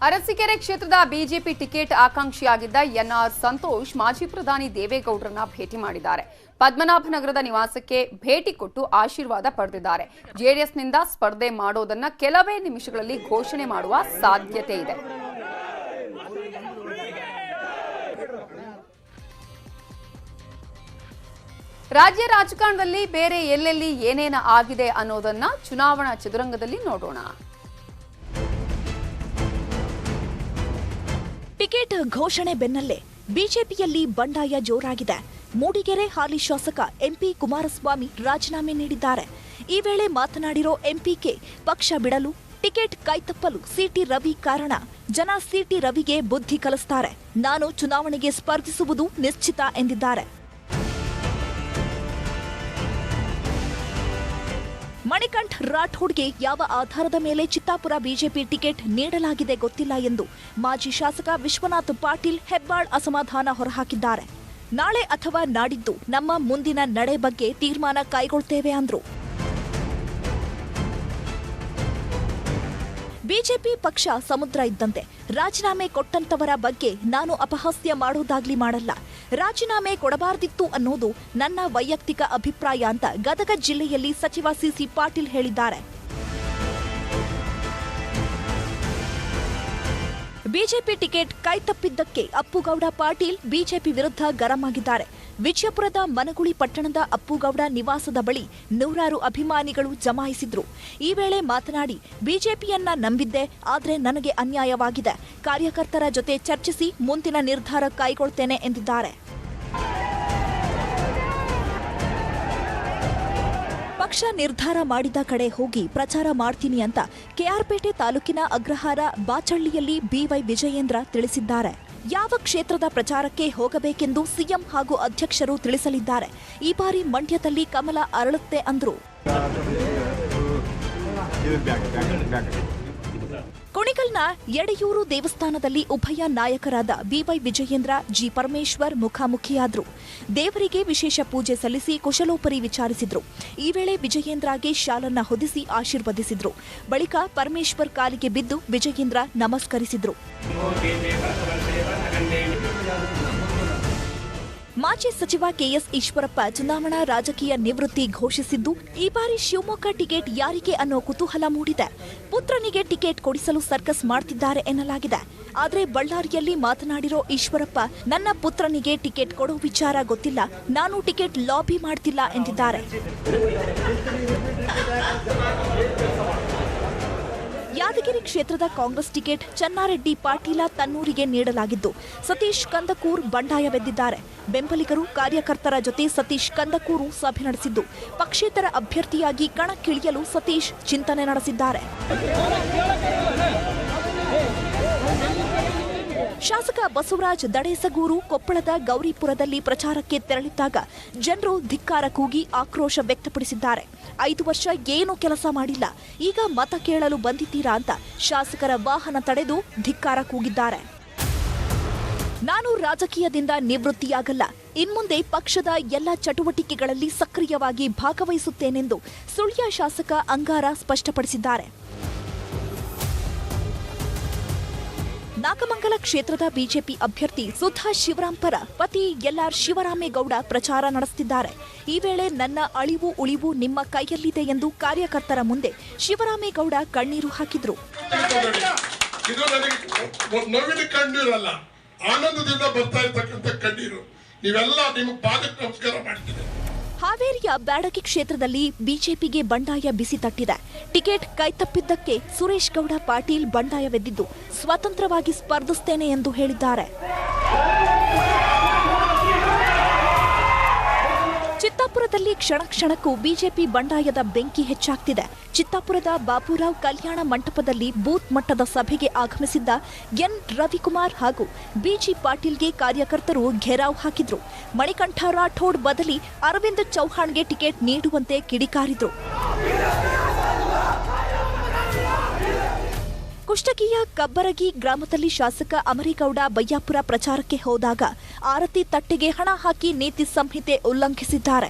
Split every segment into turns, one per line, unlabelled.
ಅರಸೀಕೆರೆ ಕ್ಷೇತ್ರದ BJP ticket ಆಕಾಂಕ್ಷಿಯಾಗಿದ್ದ N R Santosh ಮಾಜಿ ಪ್ರಧಾನಿ ದೇವೇಗೌಡರನ್ನ ಭೇಟಿ ಮಾಡಿದ್ದಾರೆ. ಪದ್ಮನಾಭನಗರದ ನಿವಾಸಕ್ಕೆ ಭೇಟಿ ಕೊಟ್ಟು ಆಶೀರ್ವಾದ ಪಡೆದಿದ್ದಾರೆ. ಜೆಡಿಎಸ್ನಿಂದ ಸ್ಪರ್ಧೆ ಮಾಡೋದನ್ನ ಕೆಲವೇ ನಿಮಿಷಗಳಲ್ಲಿ ಘೋಷಣೆ ಮಾಡುವ ಸಾಧ್ಯತೆ ಇದೆ. ರಾಜ್ಯ ರಾಜಕಾರಣದಲ್ಲಿ ಬೇರೆ ಎಲ್ಲೆಲ್ಲಿ ಏನೇನ ಆಗಿದೆ ಅನ್ನೋದನ್ನ ಚುನಾವಣಾ ಚದುರಂಗದಲ್ಲಿ ನೋಡೋಣ.
ಟಿಕೆಟ್ ಘೋಷಣೆ ಬೆನ್ನಲ್ಲೇ ಬಿಜೆಪಿಯಲ್ಲಿ ಬಂಡಾಯ ಜೋರಾಗಿದೆ. ಮೂಡಿಗೆರೆ ಹಾಲಿ ಶಾಸಕ ಎಂಪಿ ಕುಮಾರಸ್ವಾಮಿ ರಾಜೀನಾಮೆ ನೀಡಿದ್ದಾರೆ. ಈ ವೇಳೆ ಮಾತನಾಡಿರೋ ಎಂಪಿಕೆ ಪಕ್ಷ ಬಿಡಲು ಟಿಕೆಟ್ ಕೈತಪ್ಪಲು ಸಿಟಿ ರವಿ ಕಾರಣ. ಜನ ಸಿಟಿ ರವಿಗೆ ಬುದ್ಧಿ ಕಲಿಸ್ತಾರೆ. ನಾನು ಚುನಾವಣೆಗೆ ಸ್ಪರ್ಧಿಸುವುದು ನಿಶ್ಚಿತ ಎಂದಿದ್ದಾರೆ. ಮಣಿಕಂಠ್ ರಾಠೋಡ್ಗೆ ಯಾವ ಆಧಾರದ ಮೇಲೆ ಚಿತ್ತಾಪುರ ಬಿಜೆಪಿ ಟಿಕೆಟ್ ನೀಡಲಾಗಿದೆ ಗೊತ್ತಿಲ್ಲ ಎಂದು ಮಾಜಿ ಶಾಸಕ ವಿಶ್ವನಾಥ್ ಪಾಟೀಲ್ ಹೆಬ್ಬಾಳ್ ಅಸಮಾಧಾನ ಹೊರಹಾಕಿದ್ದಾರೆ. ನಾಳೆ ಅಥವಾ ನಾಡಿದ್ದು ನಮ್ಮ ಮುಂದಿನ ನಡೆ ಬಗ್ಗೆ ತೀರ್ಮಾನ ಕೈಗೊಳ್ತೇವೆ ಅಂದ್ರು. ಬಿಜೆಪಿ ಪಕ್ಷ ಸಮುದ್ರ ಇದ್ದಂತೆ. ರಾಜೀನಾಮೆ ಕೊಟ್ಟಂತವರ ಬಗ್ಗೆ ನಾನು ಅಪಹಾಸ್ಯ ಮಾಡೋದಾಗ್ಲಿ ಮಾಡಲ್ಲ. ರಾಜೀನಾಮೆ ಕೊಡಬಾರ್ದಿತ್ತು ಅನ್ನೋದು ನನ್ನ ವೈಯಕ್ತಿಕ ಅಭಿಪ್ರಾಯ ಅಂತ ಗದಗ ಜಿಲ್ಲೆಯಲ್ಲಿ ಸಚಿವ ಸಿಸಿ ಪಾಟೀಲ್ ಹೇಳಿದ್ದಾರೆ. BJP ticket ಕೈತಪ್ಪಿದ್ದಕ್ಕೆ Appugouda Patil BJP ವಿರುದ್ಧ ಗರಂ ಆಗಿದ್ದಾರೆ. ವಿಜಯಪುರದ ಮನಗುಳಿ ಪಟ್ಟಣದ ಅಪ್ಪುಗೌಡ ನಿವಾಸದ ಬಳಿ ನೂರಾರು ಅಭಿಮಾನಿಗಳು ಜಮಾಯಿಸಿದ್ರು. ಈ ವೇಳೆ ಮಾತನಾಡಿ, ಬಿಜೆಪಿಯನ್ನ ನಂಬಿದ್ದೆ, ಆದ್ರೆ ನನಗೆ ಅನ್ಯಾಯವಾಗಿದೆ. ಕಾರ್ಯಕರ್ತರ ಜೊತೆ ಚರ್ಚಿಸಿ ಮುಂದಿನ ನಿರ್ಧಾರ ಕೈಗೊಳ್ತೇನೆ ಎಂದಿದ್ದಾರೆ. ಪಕ್ಷ ನಿರ್ಧಾರ ಮಾಡಿದ ಕಡೆ ಹೋಗಿ ಪ್ರಚಾರ ಮಾಡ್ತೀನಿ ಅಂತ ಕೆಆರ್ಪೇಟೆ ತಾಲೂಕಿನ ಅಗ್ರಹಾರ ಬಾಚಳ್ಳಿಯಲ್ಲಿ ಬಿವೈ ವಿಜಯೇಂದ್ರ ತಿಳಿಸಿದ್ದಾರೆ. ಯಾವ ಕ್ಷೇತ್ರದ ಪ್ರಚಾರಕ್ಕೆ ಹೋಗಬೇಕೆಂದು ಸಿಎಂ ಹಾಗೂ ಅಧ್ಯಕ್ಷರು ತಿಳಿಸಲಿದ್ದಾರೆ. ಈ ಬಾರಿ ಮಂಡ್ಯದಲ್ಲಿ ಕಮಲ ಅರಳುತ್ತೆ ಅಂದ್ರು. ಕುಣಿಗಲ್ನ ಯಡೆಯೂರು ದೇವಸ್ಥಾನದಲ್ಲಿ ಉಭಯ ನಾಯಕರಾದ ಬಿವೈ ವಿಜಯೇಂದ್ರ ಜಿ ಪರಮೇಶ್ವರ್ ಮುಖಾಮುಖಿಯಾದ್ರು. ದೇವರಿಗೆ ವಿಶೇಷ ಪೂಜೆ ಸಲ್ಲಿಸಿ ಕುಶಲೋಪರಿ ವಿಚಾರಿಸಿದ್ರು. ಈ ವೇಳೆ ವಿಜಯೇಂದ್ರಗೆ ಶಾಲನ್ನ ಹೊದಿಸಿ ಆಶೀರ್ವದಿಸಿದ್ರು. ಬಳಿಕ ಪರಮೇಶ್ವರ್ ಕಾಲಿಗೆ ಬಿದ್ದು ವಿಜಯೇಂದ್ರ ನಮಸ್ಕರಿಸಿದ್ರು. ಮಾಜಿ ಸಚಿವ ಕೆಎಸ್ ಈಶ್ವರಪ್ಪ ಚುನಾವಣಾ ರಾಜಕೀಯ ನಿವೃತ್ತಿ ಘೋಷಿಸಿದ್ದು, ಈ ಬಾರಿ ಶಿವಮೊಗ್ಗ ಟಿಕೆಟ್ ಯಾರಿಗೆ ಅನ್ನೋ ಕುತೂಹಲ ಮೂಡಿದೆ. ಪುತ್ರನಿಗೆ ಟಿಕೆಟ್ ಕೊಡಿಸಲು ಸರ್ಕಸ್ ಮಾಡ್ತಿದ್ದಾರೆ ಎನ್ನಲಾಗಿದೆ. ಆದರೆ ಬಳ್ಳಾರಿಯಲ್ಲಿ ಮಾತನಾಡಿರೋ ಈಶ್ವರಪ್ಪ, ನನ್ನ ಪುತ್ರನಿಗೆ ಟಿಕೆಟ್ ಕೊಡೋ ವಿಚಾರ ಗೊತ್ತಿಲ್ಲ, ನಾನು ಟಿಕೆಟ್ ಲಾಬಿ ಮಾಡ್ತಿಲ್ಲ ಎಂದಿದ್ದಾರೆ. ಯಾದಗಿರಿ ಕ್ಷೇತ್ರದ ಕಾಂಗ್ರೆಸ್ ಟಿಕೆಟ್ ಚನ್ನಾರೆಡ್ಡಿ ಪಾಟೀಲ ತನ್ನೂರಿಗೆ ನೀಡಲಾಗಿದ್ದು, ಸತೀಶ್ ಕಂದಕೂರ್ ಬಂಡಾಯವೆದ್ದಿದ್ದಾರೆ. ಬೆಂಬಲಿಗರು ಕಾರ್ಯಕರ್ತರ ಜೊತೆ ಸತೀಶ್ ಕಂದಕೂರು ಸಭೆ ನಡೆಸಿದ್ದು, ಪಕ್ಷೇತರ ಅಭ್ಯರ್ಥಿಯಾಗಿ ಕಣಕ್ಕಿಳಿಯಲು ಸತೀಶ್ ಚಿಂತನೆ ನಡೆಸಿದ್ದಾರೆ. ಶಾಸಕ ಬಸವರಾಜ್ ದಡೇಸಗೂರು ಕೊಪ್ಪಳದ ಗೌರಿಪುರದಲ್ಲಿ ಪ್ರಚಾರಕ್ಕೆ ತೆರಳಿದ್ದಾಗ ಜನರು ಧಿಕ್ಕಾರ ಕೂಗಿ ಆಕ್ರೋಶ ವ್ಯಕ್ತಪಡಿಸಿದ್ದಾರೆ. 5 ವರ್ಷ ಏನೂ ಕೆಲಸ ಮಾಡಿಲ್ಲ, ಈಗ ಮತ ಕೇಳಲು ಬಂದಿದ್ದೀರಾ ಅಂತ ಶಾಸಕರ ವಾಹನ ತಡೆದು ಧಿಕ್ಕಾರ ಕೂಗಿದ್ದಾರೆ. ನಾನು ರಾಜಕೀಯದಿಂದ ನಿವೃತ್ತಿಯಾಗಲ್ಲ, ಇನ್ಮುಂದೆ ಪಕ್ಷದ ಎಲ್ಲ ಚಟುವಟಿಕೆಗಳಲ್ಲಿ ಸಕ್ರಿಯವಾಗಿ ಭಾಗವಹಿಸುತ್ತೇನೆಂದು ಸುಳ್ಯ ಶಾಸಕ ಅಂಗಾರ ಸ್ಪಷ್ಟಪಡಿಸಿದ್ದಾರೆ. ನಾಗಮಂಗಲ ಕ್ಷೇತ್ರದ ಬಿಜೆಪಿ ಅಭ್ಯರ್ಥಿ ಸುಧಾ ಶಿವರಾಂ ಪರ ಪತಿ ಎಲ್ಆರ್ ಶಿವರಾಮೇಗೌಡ ಪ್ರಚಾರ ನಡೆಸುತ್ತಿದ್ದಾರೆ. ಈ ವೇಳೆ ನನ್ನ ಅಳಿವು ಉಳಿವು ನಿಮ್ಮ ಕೈಯಲ್ಲಿದೆ ಎಂದು ಕಾರ್ಯಕರ್ತರ ಮುಂದೆ ಶಿವರಾಮೇಗೌಡ ಕಣ್ಣೀರು ಹಾಕಿದ್ರು.
ಆನಂದದಿಂದ ಬರ್ತಾ ಇರ್ತಕ್ಕಂಥ ಕಣ್ಣೀರು, ನೀವೆಲ್ಲ ನಿಮ್ಮ ಪಾದಕ್ಕೆ ನಮಸ್ಕಾರ ಮಾಡ್ತೀನಿ.
ಹಾವೇರಿಯ ಬ್ಯಾಡಗಿ ಕ್ಷೇತ್ರದಲ್ಲಿ ಬಿಜೆಪಿಗೆ ಬಂಡಾಯ ಬಿಸಿ ತಟ್ಟಿದೆ. ಟಿಕೆಟ್ ಕೈತಪ್ಪಿದ್ದಕ್ಕೆ ಸುರೇಶ್ ಗೌಡ ಪಾಟೀಲ್ ಬಂಡಾಯವೆದ್ದಿದ್ದು, ಸ್ವತಂತ್ರವಾಗಿ ಸ್ಪರ್ಧಿಸುತ್ತೇನೆ ಎಂದು ಹೇಳಿದ್ದಾರೆ. ಚಿತ್ತಾಪುರದಲ್ಲಿ ಕ್ಷಣ ಕ್ಷಣಕ್ಕೂ ಬಿಜೆಪಿ ಬಂಡಾಯದ ಬೆಂಕಿ ಹೆಚ್ಚಾಗ್ತಿದೆ. ಚಿತ್ತಾಪುರದ ಬಾಬುರಾವ್ ಕಲ್ಯಾಣ ಮಂಟಪದಲ್ಲಿ ಬೂತ್ ಮಟ್ಟದ ಸಭೆಗೆ ಆಗಮಿಸಿದ್ದ ಎನ್ ರವಿಕುಮಾರ್ ಹಾಗೂ ಬಿಜಿ ಪಾಟೀಲ್ಗೆ ಕಾರ್ಯಕರ್ತರು ಘೇರಾವ್ ಹಾಕಿದ್ರು. ಮಣಿಕಂಠ ರಾಠೋಡ್ ಬದಲಿ ಅರವಿಂದ್ ಚೌಹಾಣ್ಗೆ ಟಿಕೆಟ್ ನೀಡುವಂತೆ ಕಿಡಿಕಾರಿದ್ರು. ಕುಷ್ಟಗಿಯ ಕಬ್ಬರಗಿ ಗ್ರಾಮದಲ್ಲಿ ಶಾಸಕ ಅಮರೇಗೌಡ ಬಯ್ಯಾಪುರ ಪ್ರಚಾರಕ್ಕೆ ಹೋದಾಗ ಆರತಿ ತಟ್ಟೆಗೆ ಹಣ ಹಾಕಿ ನೀತಿ ಸಂಹಿತೆ ಉಲ್ಲಂಘಿಸಿದ್ದಾರೆ.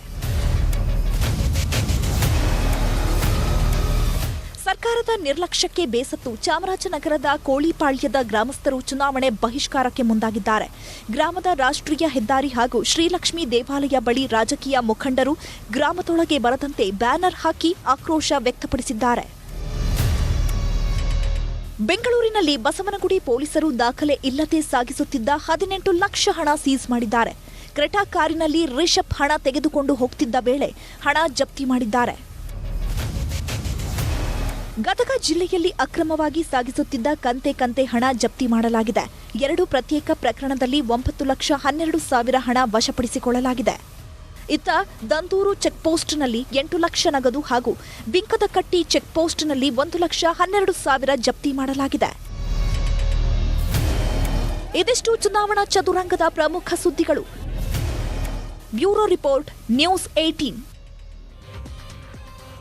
ಸರ್ಕಾರದ ನಿರ್ಲಕ್ಷ್ಯಕ್ಕೆ ಬೇಸತ್ತು ಚಾಮರಾಜನಗರದ ಕೋಳಿಪಾಳ್ಯದ ಗ್ರಾಮಸ್ಥರು ಚುನಾವಣೆ ಬಹಿಷ್ಕಾರಕ್ಕೆ ಮುಂದಾಗಿದ್ದಾರೆ. ಗ್ರಾಮದ ರಾಷ್ಟ್ರೀಯ ಹೆದ್ದಾರಿ ಹಾಗೂ ಶ್ರೀಲಕ್ಷ್ಮಿ ದೇವಾಲಯ ಬಳಿ ರಾಜಕೀಯ ಮುಖಂಡರು ಗ್ರಾಮದೊಳಗೆ ಬರದಂತೆ ಬ್ಯಾನರ್ ಹಾಕಿ ಆಕ್ರೋಶ ವ್ಯಕ್ತಪಡಿಸಿದ್ದಾರೆ. ಬೆಂಗಳೂರಿನಲ್ಲಿ ಬಸವನಗುಡಿ ಪೊಲೀಸರು ದಾಖಲೆ ಇಲ್ಲದೆ ಸಾಗಿಸುತ್ತಿದ್ದ 18 ಲಕ್ಷ ಹಣ ಸೀಸ್ ಮಾಡಿದ್ದಾರೆ. ಕ್ರೆಟಾ ಕಾರಿನಲ್ಲಿ ರಿಷಬ್ ಹಣ ತೆಗೆದುಕೊಂಡು ಹೋಗ್ತಿದ್ದ ವೇಳೆ ಹಣ ಜಪ್ತಿ ಮಾಡಿದ್ದಾರೆ. ಗದಗ ಜಿಲ್ಲೆಯಲ್ಲಿ ಅಕ್ರಮವಾಗಿ ಸಾಗಿಸುತ್ತಿದ್ದ ಕಂತೆ ಹಣ ಜಪ್ತಿ ಮಾಡಲಾಗಿದೆ. 2 ಪ್ರತ್ಯೇಕ ಪ್ರಕರಣದಲ್ಲಿ 9,12,000 ಹಣ ವಶಪಡಿಸಿಕೊಳ್ಳಲಾಗಿದೆ. ಇತ್ತ ದಂದೂರು ಚೆಕ್ಪೋಸ್ಟ್ನಲ್ಲಿ 8 ಲಕ್ಷ ನಗದು ಹಾಗೂ ಬಿಂಕದಕಟ್ಟಿ ಚೆಕ್ಪೋಸ್ಟ್ನಲ್ಲಿ 1,12,000 ಜಪ್ತಿ ಮಾಡಲಾಗಿದೆ. ಇದಿಷ್ಟು ಚುನಾವಣಾ ಚದುರಂಗದ ಪ್ರಮುಖ ಸುದ್ದಿಗಳು. Bureau report, news 18.